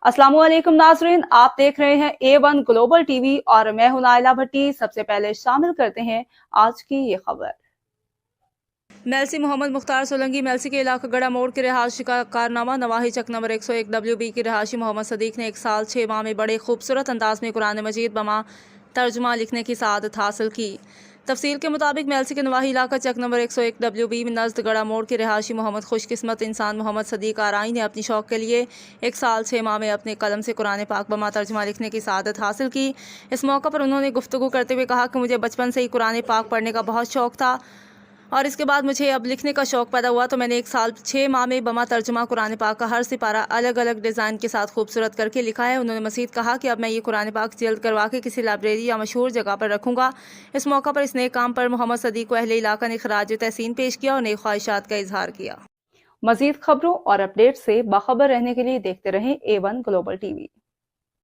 अस्सलाम वालेकुम नाजरीन, आप देख रहे हैं A1 ग्लोबल टीवी और मैं हूं नाइला भट्टी। सबसे पहले शामिल करते हैं आज की ये खबर। मेलसी मोहम्मद मुख्तार सोलंकी मेलसी के इलाका गड़ा मोड़ के रिहायशी का कारनामा। नवाही चक नंबर 101 WB की रिहायशी मोहम्मद सदीक ने 1 साल 6 माह में बड़े खूबसूरत अंदाज में कुरान मजीद बमा तर्जुमा लिखने की सआदत हासिल की। तफसील के मुताबिक मेलसी के नवाही इलाका चक नंबर 101 WB में नज़द गड़ा मोड़ के रिहायशी मोहम्मद खुशकिस्मत इंसान मोहम्मद सदीक आराई ने अपनी शौक़ के लिए 1 साल 6 माह में अपने कलम से कुरान पाक बमा तर्जुमा लिखने की सआदत हासिल की। इस मौका पर उन्होंने गुफ्तगू करते हुए कहा कि मुझे बचपन से ही कुरान पाक पढ़ने का बहुत शौक़ था और इसके बाद मुझे अब लिखने का शौक़ पैदा हुआ तो मैंने 1 साल 6 माह में बमा तर्जुमा कुरान पाक का हर सिपारा अलग अलग डिज़ाइन के साथ खूबसूरत करके लिखा है। उन्होंने मज़ीद कहा कि अब मैं ये कुरान पाक जल्द करवा के किसी लाइब्रेरी या मशहूर जगह पर रखूँगा। इस मौका पर इस नए काम पर मोहम्मद सदीक को अहले इलाका ने खराज तहसीन पेश किया और नई ख्वाहिशात का इजहार किया। मज़ीद खबरों और अपडेट से बाखबर रहने के लिए देखते रहें A1 ग्लोबल टीवी।